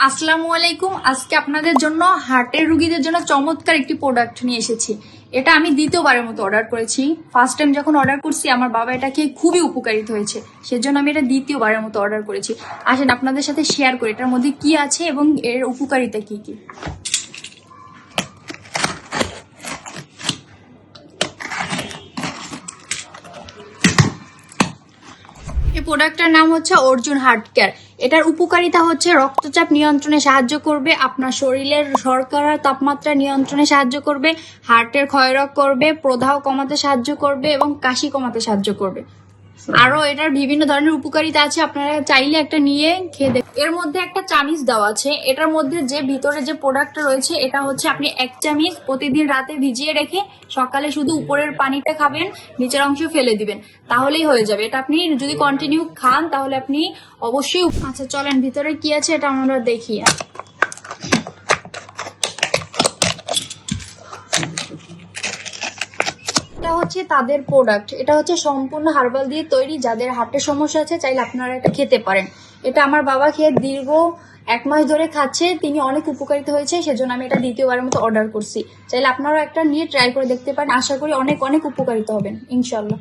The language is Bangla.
আসসালামু আলাইকুম। আজকে আপনাদের জন্য হার্টের রোগীদের জন্য চমৎকার একটি প্রোডাক্ট নিয়ে এসেছি। এটা আমি দ্বিতীয়বারের মতো অর্ডার করেছি। ফার্স্ট টাইম যখন অর্ডার করছি আমার বাবা এটা খেয়ে খুবই উপকারিত হয়েছে, সেজন্য আমি এটা দ্বিতীয়বারের মতো অর্ডার করেছি। আসেন আপনাদের সাথে শেয়ার করি এটার মধ্যে কি আছে এবং এর উপকারিতা কি কি। এই প্রোডাক্টটার নাম হচ্ছে অর্জুন হার্ট কেয়ার। এটার উপকারিতা হচ্ছে রক্তচাপ নিয়ন্ত্রণে সাহায্য করবে, আপনার শরীরের শর্করার তাপমাত্রা নিয়ন্ত্রণে সাহায্য করবে, হার্টের ক্ষয়রোগ করবে, প্রদাহ কমাতে সাহায্য করবে এবং কাশি কমাতে সাহায্য করবে। আরো এটার বিভিন্ন ধরনের উপকারিতা আছে, আপনারা চাইলে একটা নিয়ে খেয়ে দেখুন। এর মধ্যে একটা চামিচ দেওয়া আছে। এটার মধ্যে যে ভিতরে যে প্রোডাক্টটা রয়েছে এটা হচ্ছে আপনি এক চামিচ প্রতিদিন রাতে ভিজিয়ে রেখে সকালে শুধু উপরের পানিটা খাবেন, নিচের অংশ ফেলে দিবেন, তাহলেই হয়ে যাবে। এটা আপনি যদি কন্টিনিউ খান তাহলে আপনি অবশ্যই। আচ্ছা চলেন ভিতরে কি আছে এটা আমরা দেখি। এটা হচ্ছে তাদের প্রোডাক্ট, এটা হচ্ছে সম্পূর্ণ হার্বাল দিয়ে তৈরি। যাদের হার্টের সমস্যা আছে চাইলে আপনারা এটা খেতে পারেন। এটা আমার বাবা খেয়ে দীর্ঘ 1 মাস ধরে খাচ্ছে, তিনি অনেক উপকারিত হয়েছে, সেজন্য আমি এটা দ্বিতীয়বারের মতো অর্ডার করছি। চাইলে আপনারাও একটা নিয়ে ট্রাই করে দেখতে পারেন, আশা করি অনেক অনেক উপকারিত হবেন ইনশাল্লাহ।